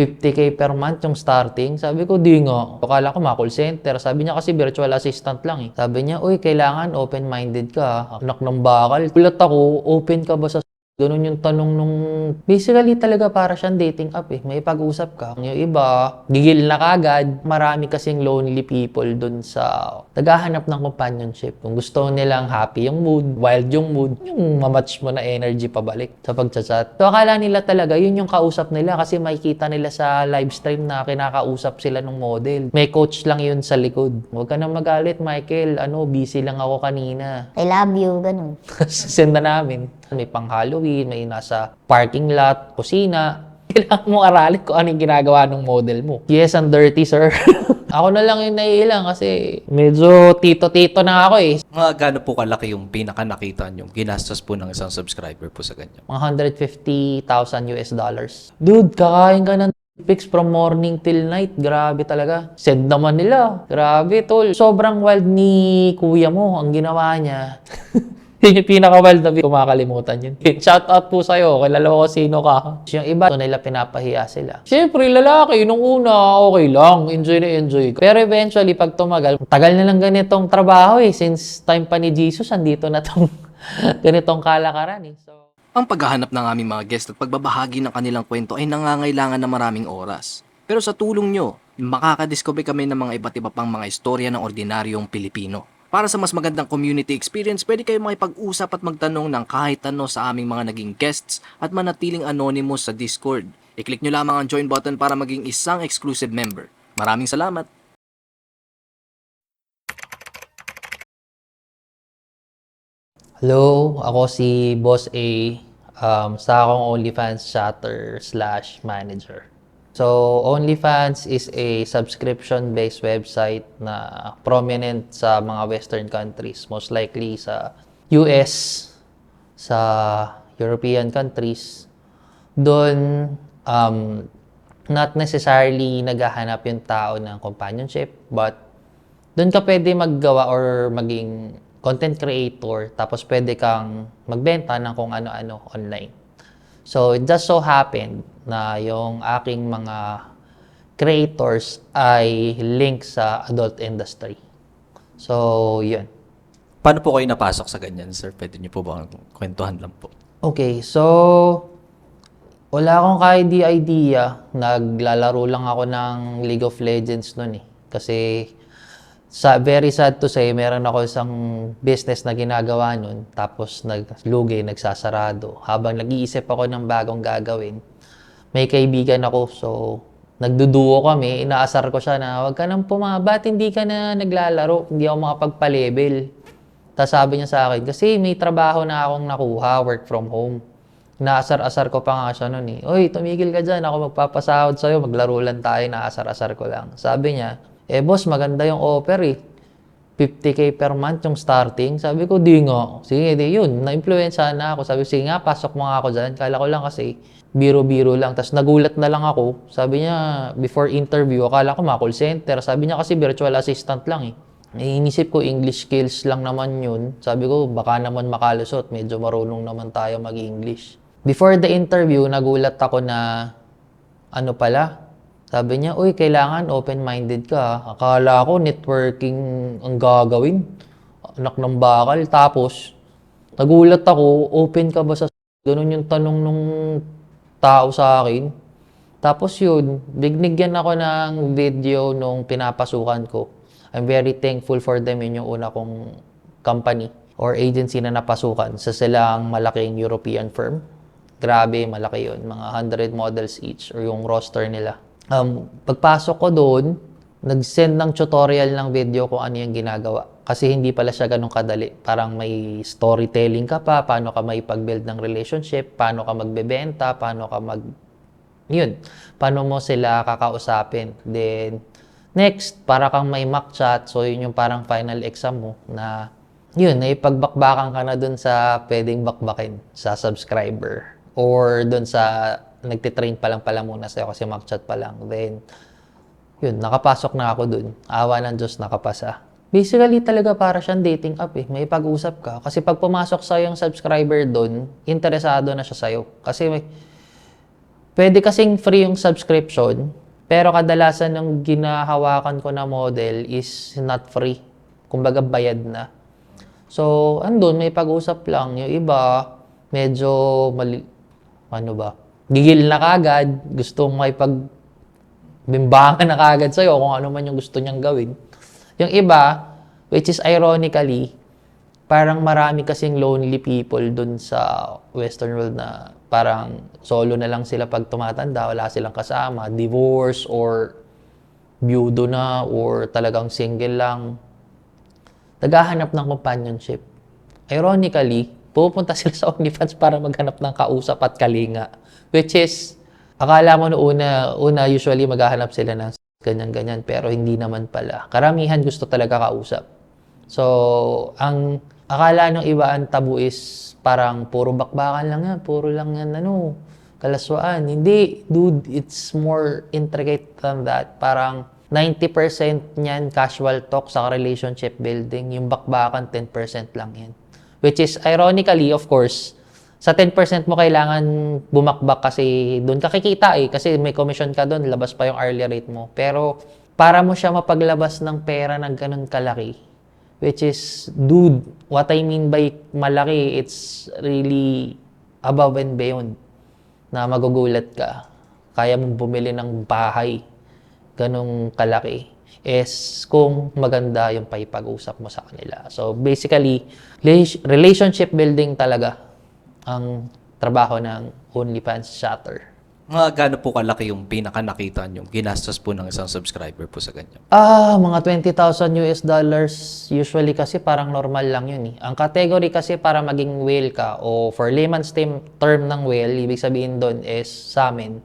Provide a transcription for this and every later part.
50K per month yung starting. Sabi ko, di nga. Akala ko call center. Sabi niya kasi virtual assistant lang eh. Sabi niya, uy, kailangan open-minded ka. Anak ng bakal. Kulat ako, open ka ba sa ganun yung tanong nung... Basically talaga para siyang dating app eh. May pag-usap ka. Yung iba, gigil na kagad. Marami kasing lonely people dun sa naghahanap ng companionship. Kung gusto nilang happy yung mood, wild yung mood, yung mamatch mo na energy pabalik sa pagchat-chat. So akala nila talaga yun yung kausap nila kasi makikita nila sa live stream na kinakausap sila ng model. May coach lang yun sa likod. Huwag ka nang magalit, Michael. Busy lang ako kanina. I love you, ganun. Send na namin. May pang Halloween, may nasa parking lot, kusina. Kailangan mo aralin kung anong ginagawa ng model mo. Yes, ang dirty, sir. Ako na lang yung naiilang kasi medyo tito-tito na ako eh. Mga gaano po kalaki yung pinaka-nakita nyo ginastos po ng isang subscriber po sa ganyan? Mga $150,000. Dude, kakain ka ng pics from morning till night. Grabe talaga. Send naman nila. Grabe, tol. Sobrang wild ni kuya mo ang ginawa niya. Yun yung pinaka-wild na kumakalimutan yun. Shout out po sa'yo. Kilala ko sino ka. Yung iba, ito nila pinapahiya sila. Siyempre, lalaki, nung una, okay lang. Enjoy na enjoy. Pero eventually, pag tumagal, tagal na lang ganitong trabaho eh. Since time pa ni Jesus, andito na tong ganitong kalakaran eh. So, Ang paghahanap ng aming mga guest at pagbabahagi ng kanilang kwento ay nangangailangan ng maraming oras. Pero sa tulong nyo, makakadiscover kami ng mga iba't iba pang mga istorya ng ordinaryong Pilipino. Para sa mas magandang community experience, pwede kayo makipag-usap at magtanong ng kahit ano sa aming mga naging guests at manatiling anonymous sa Discord. I-click nyo lamang ang join button para maging isang exclusive member. Maraming salamat! hello, ako si Boss A. Sa akong OnlyFans chatter/manager. So, OnlyFans is a subscription-based website na prominent sa mga Western countries. Most likely sa US, sa European countries. Doon, not necessarily naghahanap yung tao ng companionship, but doon ka pwede maggawa or maging content creator, tapos pwede kang magbenta ng kung ano-ano online. So, it just so happened na yung aking mga creators ay link sa adult industry. So, yun. Paano po kayo napasok sa ganyan, sir? Pwede niyo po ba kwentuhan lang po? Okay, so wala akong idea. Naglalaro lang ako ng League of Legends noon eh. Kasi very sad to say, meron ako isang business na ginagawa nun, tapos naglugi, nagsasarado. Habang nag-iisip ako ng bagong gagawin, may kaibigan ako, so nagduduo kami, inaasar ko siya na, wag ka nang ba't hindi ka na naglalaro, hindi ako makapagpa-level. Tapos sabi niya sa akin, kasi may trabaho na akong nakuha, work from home. Naasar-asar ko pa nga siya nun eh. Uy, tumigil ka dyan, ako magpapasahod sa'yo, maglaro lang tayo, naasar-asar ko lang. Sabi niya, boss, maganda yung offer eh. 50K per month yung starting. Sabi ko, di nga. Sige, di yun. Na-influensya na ako. Sabi, sige nga, pasok mo nga ako dyan. Kala ko lang kasi, biro-biro lang. Tapos nagulat na lang ako. Sabi niya, before interview, akala ko call center. Sabi niya kasi virtual assistant lang eh. Inisip ko, English skills lang naman yun. Sabi ko, baka naman makalusot. Medyo marunong naman tayo mag-English. Before the interview, nagulat ako na, ano pala, sabi niya, uy, kailangan open-minded ka. Akala ko networking ang gagawin. Anak ng bakal. Tapos, nagulat ako, open ka ba sa... Ganun yung tanong nung tao sa akin. Tapos yun, binigyan ako ng video nung pinapasukan ko. I'm very thankful for them. Yun yung una kong company or agency na napasukan sa silang malaking European firm. Grabe, malaki yun. Mga 100 models each or yung roster nila. Pagpasok ko doon, nag-send ng tutorial ng video kung ano yung ginagawa. Kasi hindi pala siya ganun kadali. Parang may storytelling ka pa, paano ka may pag-build ng relationship, paano ka magbebenta, paano ka paano mo sila kakausapin. Then, next, para kang may mock chat, so yun yung parang final exam mo na naipagbakbakan ka na dun sa pwedeng bakbakin sa subscriber or dun sa nagtitrain pa lang pala muna sa'yo kasi mag-chat pa lang. Then, nakapasok na ako dun. Awa ng Diyos, nakapasa. Basically, talaga para siyang dating app eh. May pag-usap ka. Kasi pag pumasok sa'yo yung subscriber dun, interesado na siya sa'yo. Kasi Pwede kasing free yung subscription, pero kadalasan ng ginahawakan ko na model is not free. Kumbaga bayad na. So, andun, may pag-usap lang. Yung iba, medyo, ano ba, gigil na kagad, gustong may bimbangan na kagad sa'yo kung ano man yung gusto niyang gawin. Yung iba, which is ironically, parang marami kasing lonely people dun sa Western world na parang solo na lang sila pag tumatanda, wala silang kasama, divorce or byudo na or talagang single lang. Naghahanap ng companionship. Ironically, pupunta sila sa OnlyFans para maghanap ng kausap at kalinga. Which is, akala mo una usually maghahanap sila ng ganyan-ganyan, pero hindi naman pala. Karamihan gusto talaga kausap. So, ang akala ng iba ang tabu is parang puro bakbakan lang yan, puro lang yan, kalaswaan. Hindi, dude, it's more intricate than that. Parang 90% niyan casual talk sa relationship building, yung bakbakan 10% lang yan. Which is, ironically, of course, sa 10% mo kailangan bumakbak kasi doon ka kikita kasi may commission ka doon, labas pa yung hourly rate mo. Pero para mo siya mapaglabas ng pera ng ganun kalaki, which is, dude, what I mean by malaki, it's really above and beyond na magugulat ka. Kaya mong bumili ng bahay, ganung kalaki, is kung maganda yung paipag-usap mo sa kanila. So basically, relationship building talaga ang trabaho ng OnlyFans chatter. Mga gaano po kalaki yung pinaka-nakita nyo, ginastos po ng isang subscriber po sa ganyan? Mga $20,000 usually kasi parang normal lang yun eh. Ang category kasi para maging whale ka o for layman's term ng whale, ibig sabihin doon is sa amin,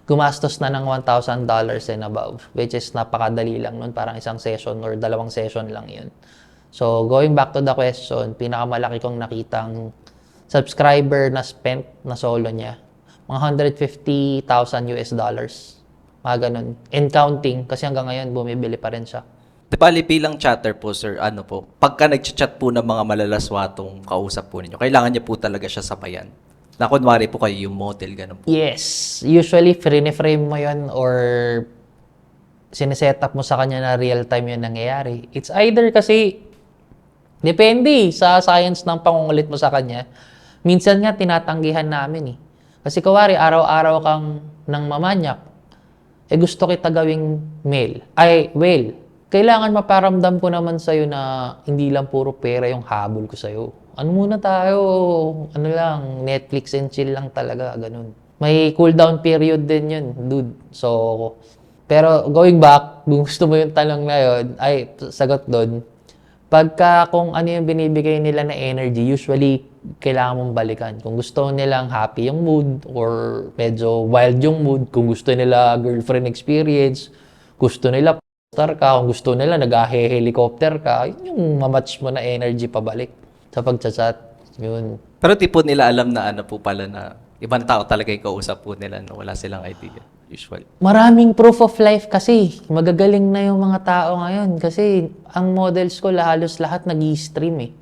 gumastos na ng $1,000 and above, which is napakadali lang nun, parang isang session or dalawang session lang yun. So going back to the question, pinakamalaki kong nakitang subscriber na spent na solo niya, mga $150,000. Mga ganun. And counting, kasi hanggang ngayon, bumibili pa rin siya. Bali bilang chatter po, sir, ano po, pagka nag-chat po ng mga malalaswatong kausap po ninyo, kailangan niya po talaga siya sabayan. Na kunwari po kayo yung model, ganun po. Yes. Usually, frame mo yun or sineset up mo sa kanya na real time yun nangyayari. It's either kasi, depende sa science ng pangungulit mo sa kanya. Minsan nga, tinatanggihan namin eh. Kasi kawari, araw-araw kang nang mamanyak, gusto kita gawing whale. Kailangan maparamdam ko naman sa'yo na hindi lang puro pera yung habol ko sa'yo. Ano muna tayo? Ano lang, Netflix and chill lang talaga, ganun. May cool down period din yun, dude. So, pero going back, kung gusto mo yung tanong na yun, sagot doon. Pagka kung ano yung binibigay nila na energy, usually, kailangan mong balikan. Kung gusto nilang happy yung mood or medyo wild yung mood, kung gusto nila girlfriend experience, gusto nila star ka, kung gusto nila nag-helicopter ka, yun yung mamatch mo na energy pabalik sa pagchat-chat. Yun. Pero di po nila alam na ano po pala na ibang tao talaga yung kausap po nila, no? Wala silang idea, usually. Maraming proof of life kasi. Magagaling na yung mga tao ngayon kasi ang models ko halos lahat nag-i-stream eh.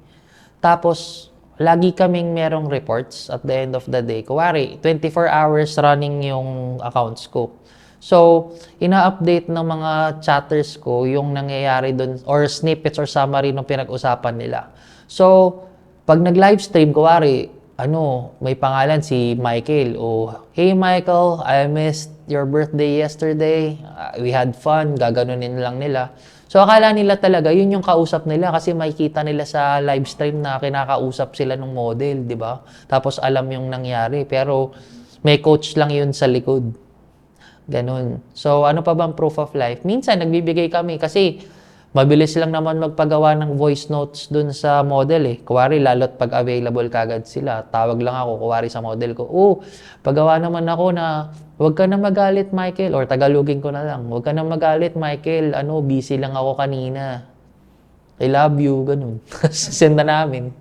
Tapos, lagi kaming merong reports at the end of the day. Kuwari, 24 hours running yung accounts ko. So, ina-update ng mga chatters ko yung nangyayari doon or snippets or summary ng pinag-usapan nila. So, pag nag-livestream, kuwari, may pangalan si Michael. Hey Michael, I missed your birthday yesterday. We had fun. Gaganunin lang nila. So, akala nila talaga, yun yung kausap nila kasi makikita nila sa live stream na kinakausap sila ng model, di ba? Tapos alam yung nangyari. Pero may coach lang yun sa likod. Ganun. So, ano pa bang proof of life? Minsan, nagbibigay kami kasi mabilis lang naman magpagawa ng voice notes dun sa model eh. Kuwari, lalo't pag available kagad sila, tawag lang ako, kuwari sa model ko, pagawa naman ako na, huwag ka na magalit, Michael, or tagalogin ko na lang, huwag ka na magalit, Michael, busy lang ako kanina. I love you, ganun. Send na namin.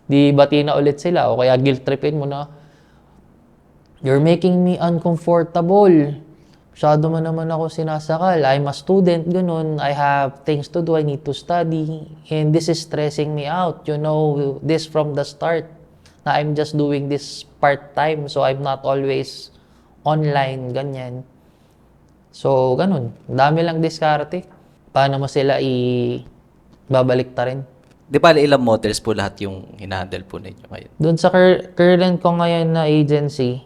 Di bati na ulit sila, o kaya guilt tripin mo na, you're making me uncomfortable. Masyado mo naman ako sinasakal. I'm a student, ganun. I have things to do. I need to study. And this is stressing me out. You know, this from the start. Na I'm just doing this part-time. So, I'm not always online, ganyan. So, ganun. Dami lang diskarte. Paano mo sila babalik ta rin? Di ba ilang models po lahat yung hinahandle po ninyo ngayon? Doon sa current ko ngayon na agency,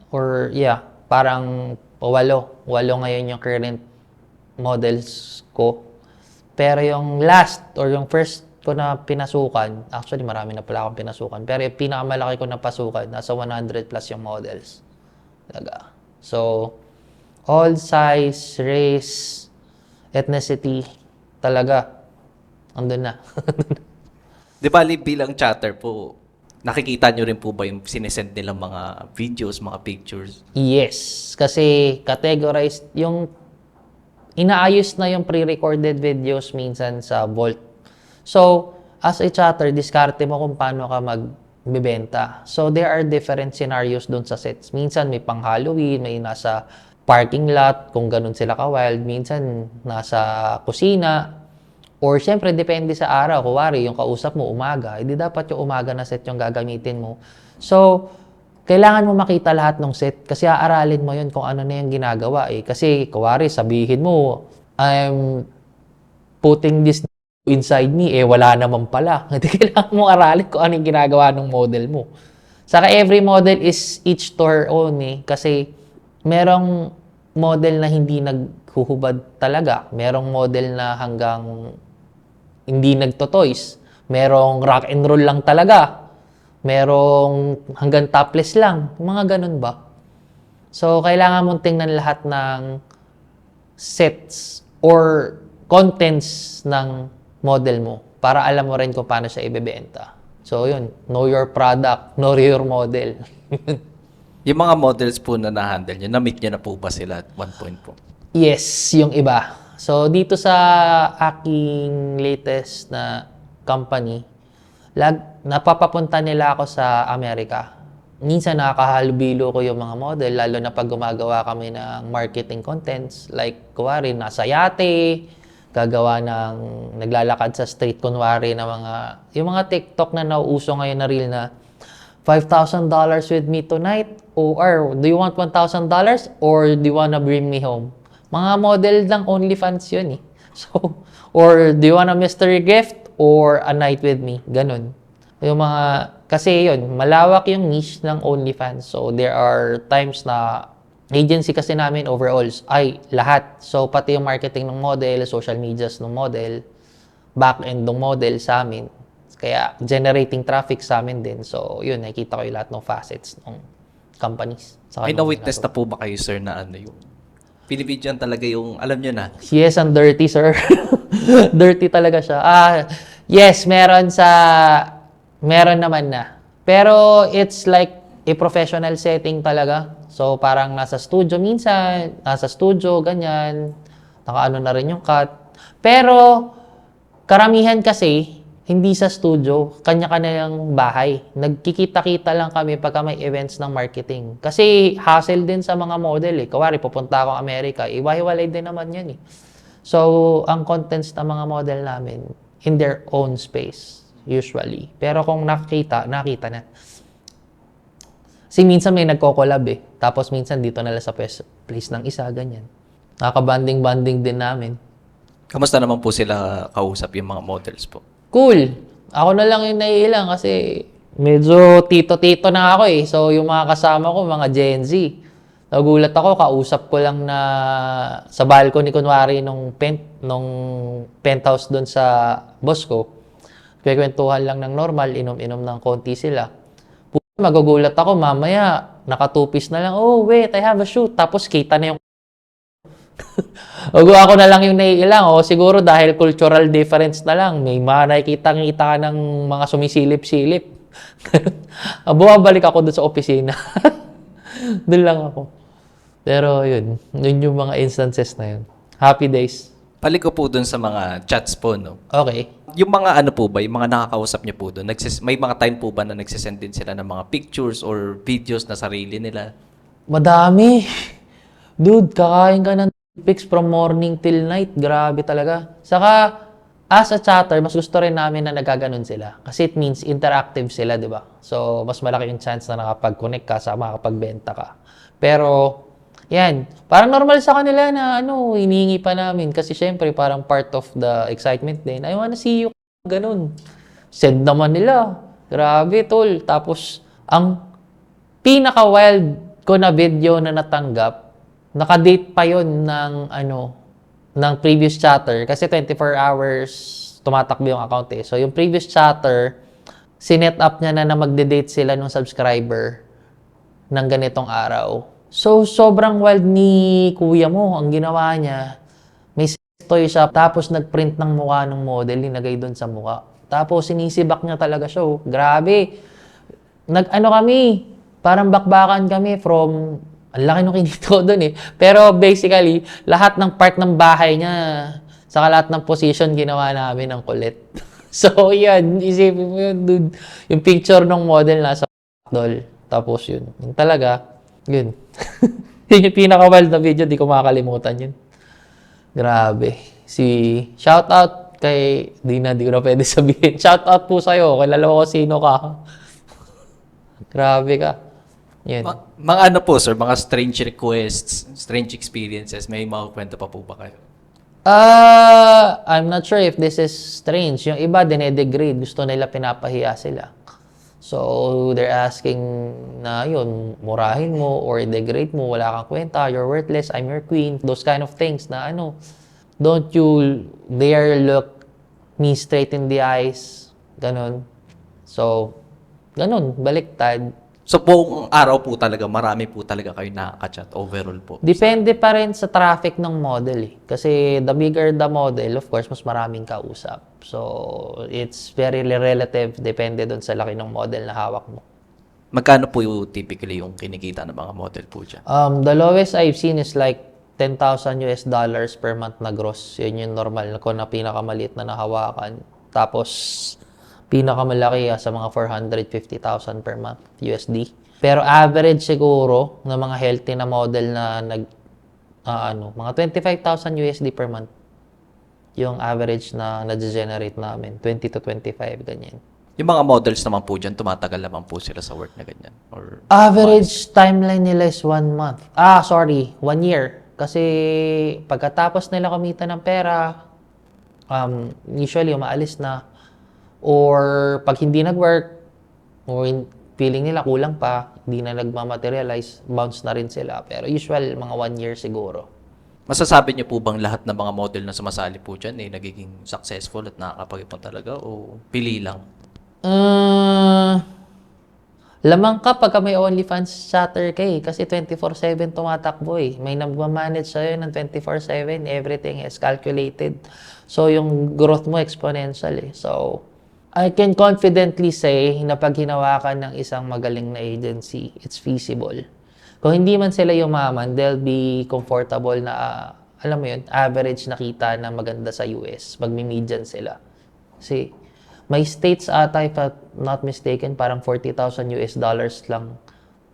or yeah, parang walo. Walo ngayon yung current models ko. Pero yung last or yung first ko na pinasukan, actually marami na pala akong pinasukan, pero yung pinakamalaki ko na pasukan, nasa 100 plus yung models. Talaga. So, all size, race, ethnicity, talaga, andun na. Di ba bilang chatter po, nakikita nyo rin po ba yung sinesend nilang mga videos, mga pictures? Yes, kasi categorized yung inaayos na yung pre-recorded videos minsan sa Vault. So, as a chatter, diskarte mo kung paano ka magbebenta. So, there are different scenarios doon sa sets. Minsan may pang Halloween, may nasa parking lot, kung ganun sila ka-wild. Minsan nasa kusina. Or syempre, depende sa araw. Kuwari, yung kausap mo umaga, hindi dapat yung umaga na set yung gagamitin mo. So, kailangan mo makita lahat ng set kasi aaralin mo yun kung ano na yung ginagawa eh. Kasi, kuwari, sabihin mo, I'm putting this inside me, eh wala naman pala. Hindi kailangan mo aralin kung ano yung ginagawa ng model mo. Saka every model is each to her own eh. Kasi merong model na hindi naghuhubad talaga. Merong model na hanggang hindi nagtotoys. Merong rock and roll lang talaga. Merong hanggang topless lang. Mga ganun ba? So, kailangan mong tingnan lahat ng sets or contents ng model mo para alam mo rin kung paano siya ibebenta. So, yun. Know your product. Know your model. Yung mga models po na na-handle nyo, na-meet nyo na po ba sila at one point po? Yes, yung iba. So, dito sa aking latest na company, napapapunta nila ako sa Amerika. Minsan nakakahalubilo ko yung mga model, lalo na pag gumagawa kami ng marketing contents. Like, kuwari, nasa yate, gagawa ng naglalakad sa street, kunwari na yung mga TikTok na nauuso ngayon na reel na $5,000 with me tonight, or do you want $1,000 or do you wanna bring me home? Mga model lang OnlyFans yun eh. So, or do you want a mystery gift or a night with me? Ganun. Yung mga, kasi yun, malawak yung niche ng OnlyFans. So, there are times na agency kasi namin overalls, ay lahat. So, pati yung marketing ng model, social medias ng model, back-end ng model sa amin. Kaya, generating traffic sa amin din. So, yun, nakikita ko yung lahat ng facets ng companies. May na-witness na po ba kayo, sir, na ano yung Pinibidyan talaga yung, alam nyo na. Yes, ang dirty, sir. Dirty talaga siya. Yes, meron naman na. Pero it's like a professional setting talaga. So, parang nasa studio minsan, ganyan. Nakaano na rin yung cut. Pero, karamihan kasi, hindi sa studio, kanya-kanyang bahay. Nagkikita-kita lang kami pagka may events ng marketing. Kasi hassle din sa mga model eh. Kawari, pupunta akong Amerika, iwahiwalay din naman yan eh. So, ang contents ng mga model namin, in their own space, usually. Pero kung nakita na. Kasi minsan may nagko-collab eh. Tapos minsan dito na lang sa place ng isa, ganyan. Nakaka-banding-banding din namin. Kamusta naman po sila kausap yung mga models po? Cool. Ako na lang yung naiilang kasi medyo tito-tito na ako eh. So, yung mga kasama ko, mga Gen Z. Nagulat ako, kausap ko lang na sa balcony, kunwari, nung penthouse doon sa boss ko. Kwekwentuhan lang ng normal, inom-inom ng konti sila. Magugulat ako, mamaya, nakatupis na lang, oh, wait, I have a shoot. Tapos, kita na yung ako na lang yung naiilang. O siguro dahil cultural difference na lang. May nakikita ka ng mga sumisilip-silip. Bumabalik ako doon sa opisina. Doon lang ako. Pero yun yung mga instances na yun. Happy days. Balik ko po dun sa mga chats po, no? Okay. Yung mga ano po ba, yung mga nakakausap niyo po doon, may mga time po ba na nagsisend din sila ng mga pictures or videos na sarili nila? Madami. Dude, kakain ka ng pics from morning till night. Grabe talaga. Saka, as a chatter, mas gusto rin namin na nagaganon sila. Kasi it means interactive sila, di ba? So, mas malaki yung chance na nakapag-connect ka sa makapagbenta ka. Pero, Yan. Parang normal sa kanila na hinihingi pa namin kasi syempre parang part of the excitement din. I wanna see you. Ganun. Send naman nila. Grabe, tol. Tapos, ang pinaka-wild ko na video na natanggap, nakadate pa yon ng previous chatter. Kasi 24 hours tumatakbo yung account eh. So, yung previous chatter, sinet up niya na magde-date sila ng subscriber ng ganitong araw. So, sobrang wild ni kuya mo. Ang ginawa niya, may toy shop, tapos nagprint ng mukha ng model, linagay doon sa mukha. Tapos, sinisibak niya talaga siya. Oh. Grabe. Kami, parang bakbakan kami from, ang laki nung kinito doon eh. Pero basically, lahat ng part ng bahay niya, saka lahat ng position, ginawa namin ng kulit. So, yan. Isipin mo yun, dude. Yung picture ng model nasa doll. Tapos yun. Yung talaga, yun. Yun yung pinaka-wild na video, di ko makakalimutan yun. Grabe. Shoutout kay, di ko na pwede sabihin. Shoutout po sa'yo, kilala ko sino ka. Grabe ka. Yun. Mga ano po, sir, mga strange requests, strange experiences, may mga kwento pa po ba kayo? I'm not sure if this is strange. Yung iba, dinedegrade. Gusto nila pinapahiya sila. So, they're asking na yun, murahin mo or degrade mo, wala kang kwenta, you're worthless, I'm your queen, those kind of things na don't you dare look me straight in the eyes, ganun. So, ganun, baliktad. So, buong araw po talaga, marami po talaga kayo nakaka-chat overall po. Depende pa rin sa traffic ng model eh. Kasi the bigger the model, of course, mas maraming kausap. So, it's very relative. Depende dun sa laki ng model na hawak mo. Magkano po yung typically yung kinikita ng mga model po dyan? The lowest I've seen is like $10,000 per month na gross. Yun yung normal ko na pinakamaliit na nahawakan. Tapos, pinakamalaki sa mga 450,000 per month USD. Pero average siguro ng mga healthy na model na mga 25,000 USD per month. Yung average na na-generate namin, 20 to 25, ganyan. Yung mga models naman po dyan, tumatagal naman po sila sa work na ganyan? Or Average timeline nila is 1 month. 1 year. Kasi pagkatapos nila kumita ng pera, usually umaalis na. Or pag hindi nag-work, o feeling nila kulang pa, hindi na nagmamaterialize, bounce na rin sila. Pero usual, mga 1 year siguro. Masasabi niyo po bang lahat ng mga model na sumasali po dyan nagiging successful at nakakapag-ipon talaga o pili lang? Lamang ka pagka may OnlyFans chatter ka eh. Kasi 24/7 tumatakbo eh. May nagmamanage sa'yo ng 24/7. Everything is calculated. So, yung growth mo exponential eh. So, I can confidently say na pag hinawakan ng isang magaling na agency, it's feasible. Kung hindi man sila yumaman, they'll be comfortable na, alam mo yun, average na kita na maganda sa US. Magmi-median sila. Kasi may states ata, if I'm not mistaken, parang $40,000 lang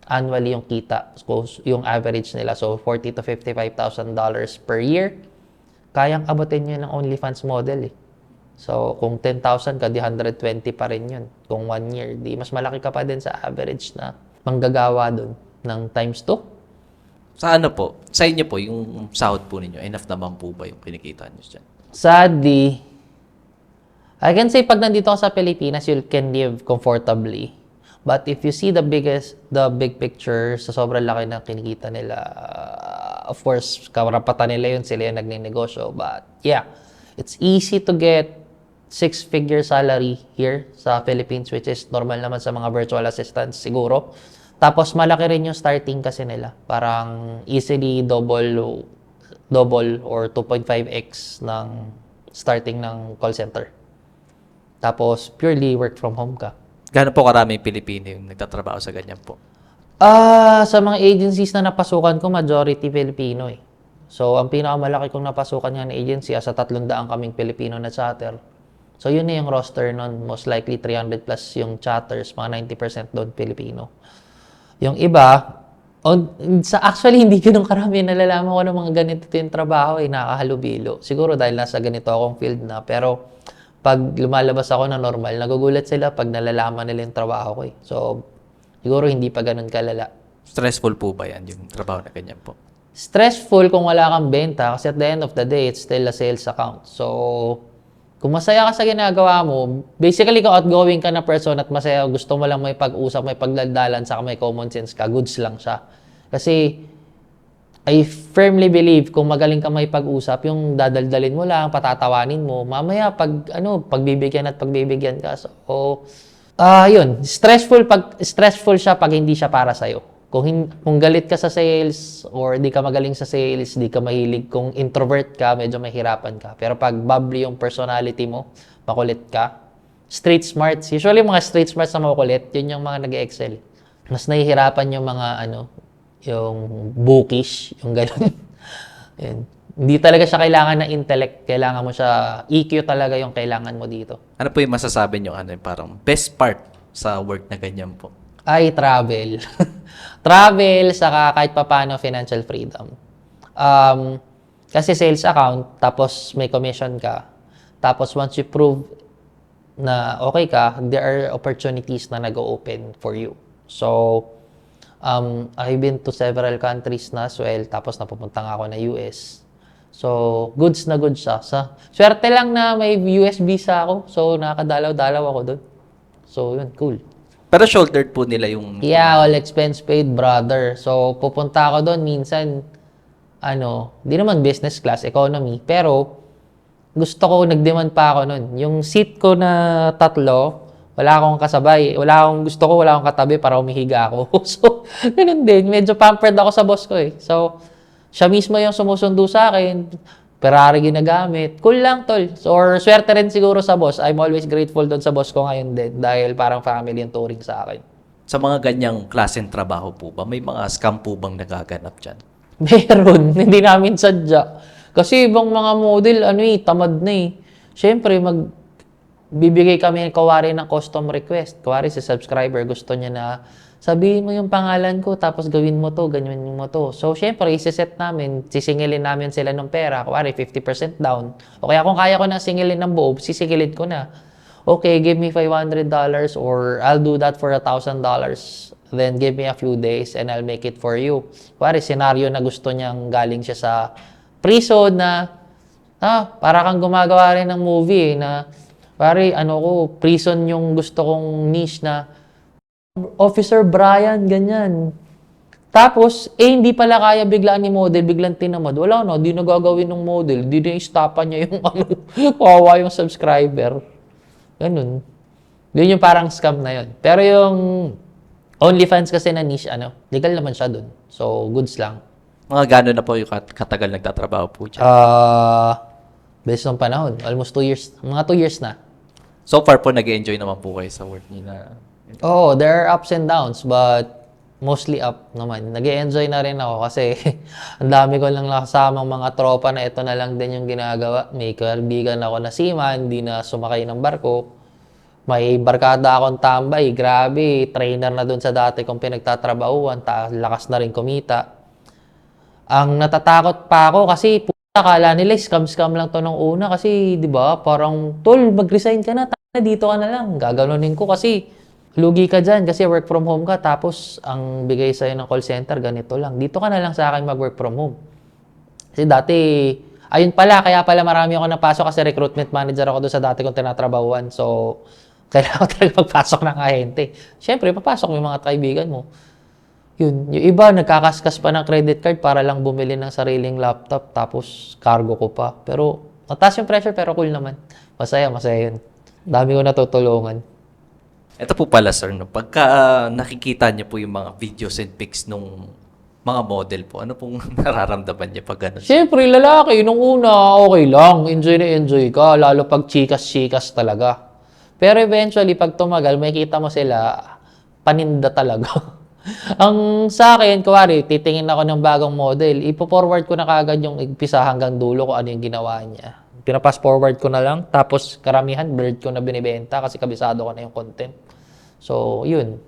annually yung kita. So, yung average nila. So, $40,000 to $55,000 per year. Kayang abutin yun ng OnlyFans model eh. So, kung 10,000 ka, di 120 pa rin yun. Kung 1 year, di mas malaki ka pa din sa average na manggagawa dun ng times 2. Sa ano po? Sa inyo po, yung sahod po ninyo, enough naman po ba yung kinikita nyo dyan? Sadly, I can say pag nandito ka sa Pilipinas, you can live comfortably. But if you see the big picture, sa sobrang laki ng kinikita nila, of course, karapatan nila yun, sila yung nagninegosyo. But yeah, it's easy to get 6-figure salary here sa Philippines, which is normal naman sa mga virtual assistants siguro. Tapos malaki rin yung starting kasi nila. Parang easily double or 2.5x ng starting ng call center. Tapos purely work from home ka. Gano'n po karami Pilipino yung nagtatrabaho sa ganyan po? Sa mga agencies na napasukan ko, majority Filipino eh. So, ang pinakamalaki kong napasukan nga na agency, sa 300 kaming Pilipino na chatter. So, yun na yung roster nun. Most likely 300 plus yung chatters, mga 90% doon Pilipino. Yung iba, actually, hindi ganun karami nalalaman ko ng mga ganito yung trabaho eh, nakakahalubilo. Siguro dahil nasa ganito akong field na, pero pag lumalabas ako na normal, nagugulat sila pag nalalaman nila yung trabaho ko eh. So, siguro hindi pa ganun kalala. Stressful po ba yan, yung trabaho na ganyan po? stressful kung wala kang benta kasi at the end of the day, it's still a sales account. So, kung masaya ka sa ginagawa mo, basically kung outgoing ka na person at masaya, gusto mo lang may pag-usap, may pagdaldalan, saka may common sense ka, goods lang siya. Kasi, I firmly believe kung magaling ka may pag-usap, yung dadaldalin mo lang, patatawanin mo, mamaya pagbibigyan at pagbibigyan ka. So, yun, stressful siya pag hindi siya para sa'yo. Kung galit ka sa sales or di ka magaling sa sales, di ka mahilig, kung introvert ka, medyo mahirapan ka. Pero pag bubbly yung personality mo, makulit ka, street smarts, usually mga street smarts na makulit, yun yung mga nag-excel. Mas nahihirapan yung mga yung bookish, yung gano'n. Yun. Hindi talaga siya kailangan ng intellect, kailangan mo siya, EQ talaga yung kailangan mo dito. Ano po yung masasabi nyo, parang best part sa work na ganyan po? Ay, travel. Travel, saka kahit papano financial freedom. Kasi sales account, tapos may commission ka. Tapos once you prove na okay ka, there are opportunities na nag-open for you. So, I've been to several countries na as well, tapos napupunta nga ako na US. So, goods na goods siya. Swerte lang na may US visa ako, so nakakadalaw-dalaw ako doon. So, yun, cool. Pero shouldered po nila yung... Yeah, all expense paid, brother. So, pupunta ako doon minsan, di naman business class, economy. Pero, gusto ko, nag-demand pa ako noon. Yung seat ko na 3, wala akong kasabay. Wala akong katabi para umihiga ako. So, ganun din. Medyo pampered ako sa boss ko eh. So, siya mismo yung sumusundo sa akin. Ferrari ginagamit. Cool lang, tol. Or swerte rin siguro sa boss. I'm always grateful doon sa boss ko ngayon din. Dahil parang family yung touring sa akin. Sa mga ganyang klaseng trabaho po ba, may mga scam po bang nagaganap dyan? Meron. Hindi namin sadya. Kasi ibang mga model, tamad na eh. Siyempre, bibigay kami kawari ng custom request. Kawari si subscriber, gusto niya na sabihin mo yung pangalan ko, tapos gawin mo to, ganyan mo to. So, syempre, isi-set namin, sisingilin namin sila ng pera. Kawari, 50% down. O kaya kung kaya ko na singilin ng buo, sisingilin ko na. Okay, give me $500 or I'll do that for $1,000. Then, give me a few days and I'll make it for you. Kawari, senaryo na gusto niyang galing siya sa prison na, para kang gumagawa rin ng movie na, pare, prison yung gusto kong niche na Officer Brian, ganyan. Tapos, hindi pala kaya biglaan ni model, biglang tinamad. Wala na, di na gagawin ng model. Di na istapan niya yung kawawa yung subscriber. Ganun. Yun yung parang scam na yun. Pero yung OnlyFans kasi na niche, legal naman siya dun. So, goods lang. Mga gano'n na po yung katagal nagtatrabaho po dyan? Based on panahon, almost 2 years. Mga 2 years na. So far po, nag-enjoy naman po kayo sa work niyo na... Oh, there are ups and downs, but mostly up naman. Nag-enjoy na rin ako kasi ang dami ko lang nakasamang mga tropa na ito na lang din yung ginagawa. May kaibigan ako na seaman, hindi na sumakay ng barko. May barkada akong tambay, grabe, trainer na dun sa dati kong pinagtatrabahuan, lakas na rin kumita. Ang natatakot pa ako kasi akala nila scam lang to nung una kasi 'di ba parang tol mag-resign ka na dito ka na lang gaganunin ko kasi lugi ka diyan kasi work from home ka tapos ang bigay sa ng call center ganito lang dito ka na lang sa akin mag-work from home kasi dati ayun pala kaya pala marami ako napasok kasi recruitment manager ako doon sa dati kong tinatrabahuan so kailangan ko talaga magpasok ng ahente syempre papasok yung mga kaibigan mo. Yun, yung iba nagkakaskas pa ng credit card para lang bumili ng sariling laptop tapos cargo ko pa. Pero mataas yung pressure pero cool naman. Masaya yun. Dami ko natutulungan. Ito po pala sir, pagka nakikita niyo po yung mga videos and pics nung mga model po, ano pong nararamdaman niyo pag gano'n? Siyempre, lalaki, nung una, okay lang. Enjoy na enjoy ka. Lalo pag chikas-chikas talaga. Pero eventually, pag tumagal, makikita mo sila, paninda talaga. Ang sa akin, kuwari, titingin ako ng bagong model, ipo-forward ko na kagad yung igpisa hanggang dulo kung ano yung ginawa niya. Pinapass forward ko na lang, tapos karamihan, blurred ko na binibenta kasi kabisado ko na yung content. So, yun.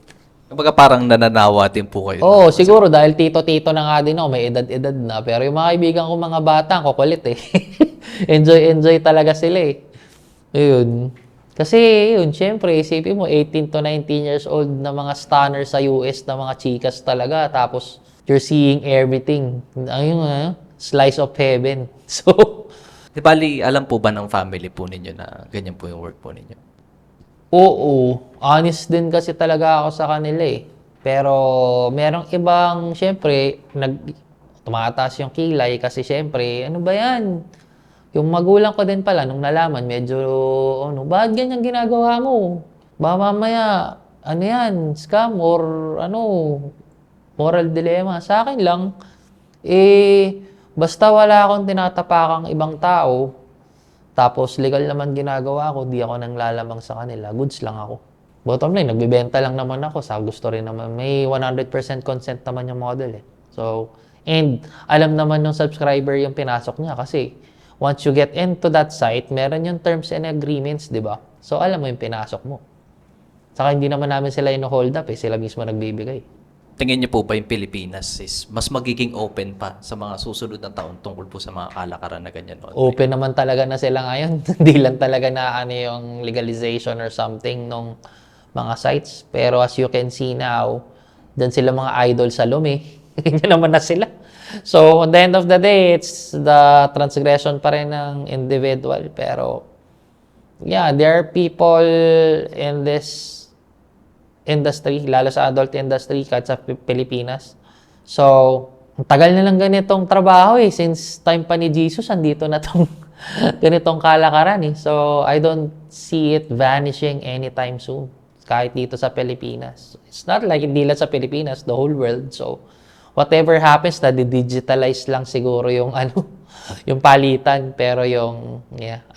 Kumbaga parang nananawa din po kayo. Oo, siguro dahil tito-tito na nga din ako, may edad-edad na. Pero yung mga kaibigan ko mga bata, ang kukulit eh. Enjoy talaga sila eh. Yun. Kasi yun, syempre, isipin mo, 18 to 19 years old na mga stunner sa US na mga chikas talaga. Tapos, you're seeing everything. Ayun, slice of heaven. So, Di bali, alam po ba ng family po ninyo na ganyan po yung work po ninyo? oo, honest din kasi talaga ako sa kanila eh. Pero merong ibang, syempre, tumataas yung kilay kasi syempre, ano ba yan? Yung magulang ko din pala, nung nalaman, medyo, bakit ganyan ginagawa mo? Ba mamaya, ano yan, scam or moral dilemma. Sa akin lang, basta wala akong tinatapakang ibang tao, tapos legal naman ginagawa ko, di ako nang lalamang sa kanila, goods lang ako. Bottom line, nagbibenta lang naman ako, sa gusto rin naman. May 100% consent naman yung model eh. So, and alam naman ng subscriber yung pinasok niya kasi once you get into that site, meron yung terms and agreements, di ba? So, alam mo yung pinasok mo. Saka hindi naman namin sila hold up eh, sila mismo nagbibigay. Tingin niyo po ba yung Pilipinas is mas magiging open pa sa mga susunod na taon tungkol po sa mga kalakaran na ganyan online? Open naman talaga na sila ngayon. Hindi lang talaga na yung legalization or something nung mga sites. Pero as you can see now, dyan sila mga idol sa lumi. Ganyan naman na sila. So, at the end of the day, it's the transgression pa rin ng individual. Pero, yeah, there are people in this industry, lalo sa adult industry, kahit sa Pilipinas. So, ang tagal na lang ganitong trabaho eh. Since time pa ni Jesus, andito na tong ganitong kalakaran eh. So, I don't see it vanishing anytime soon. Kahit dito sa Pilipinas. It's not like hindi lang sa Pilipinas, the whole world. So, whatever happens, na-digitalize lang siguro yung yung palitan. Pero yung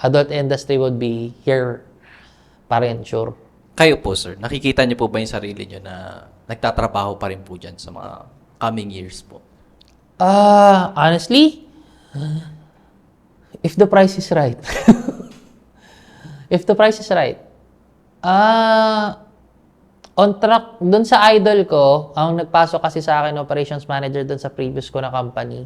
adult industry would be here pa rin, sure. Kayo po, sir, nakikita niyo po ba yung sarili niyo na nagtatrabaho pa rin po dyan sa mga coming years po? Honestly, if the price is right. If the price is right. On track, dun sa idol ko, ang nagpasok kasi sa akin, operations manager dun sa previous ko na company,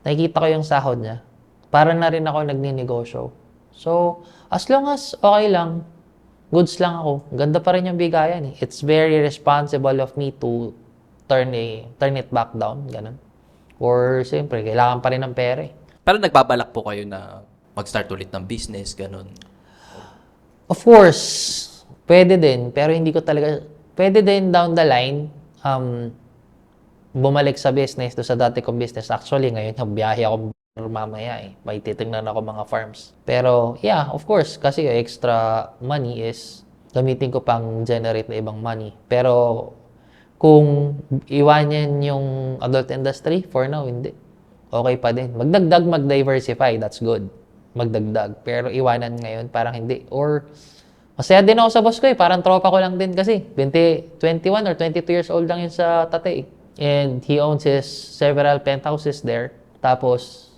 nakikita ko yung sahod niya. Para na rin ako nagninegosyo. So, as long as okay lang, goods lang ako. Ganda pa rin yung bigayan eh. It's very responsible of me to turn it back down, ganun. Or siyempre, kailangan pa rin ng pera eh. Pero nagbabalak po kayo na mag-start ulit ng business, ganun. Of course, pwede din, pero hindi ko talaga, pwede din down the line, bumalik sa business, do sa dati kong business. Actually, ngayon, biyahe ako mamaya eh. May titingnan ako mga farms. Pero, yeah, of course, kasi extra money is gamitin ko pang generate na ibang money. Pero, kung iwanan yung adult industry, for now, hindi. Okay pa din. Magdagdag, mag-diversify, that's good. Magdagdag. Pero iwanan ngayon, parang hindi. Or, masaya din ako sa boss ko eh. Parang tropa ko lang din kasi. 21 or 22 years old lang yun sa Tate. And he owns his several penthouses there. Tapos,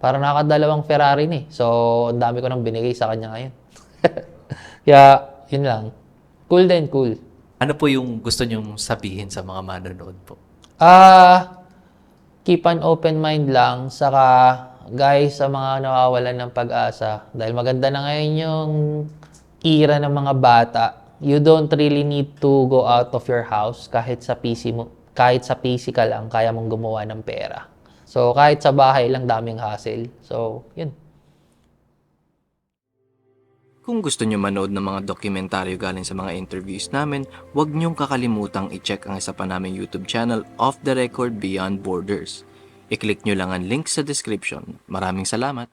parang nakakadalawang Ferrari ni. So, ang dami ko nang binigay sa kanya ngayon. Kaya, yun lang. Cool din, cool. Ano po yung gusto nyong sabihin sa mga manonood po? Keep an open mind lang. Saka, guys, sa mga nawawalan ng pag-asa, dahil maganda na ngayon yung era ng mga bata, you don't really need to go out of your house kahit sa PC mo. Kahit sa PC ka lang, kaya mong gumawa ng pera. So, kahit sa bahay lang, daming hassle. So, yun. Kung gusto nyo manood ng mga dokumentaryo galing sa mga interviews namin, huwag nyong kakalimutang i-check ang isa pa naming YouTube channel, Off the Record Beyond Borders. I-click nyo lang ang link sa description. Maraming salamat!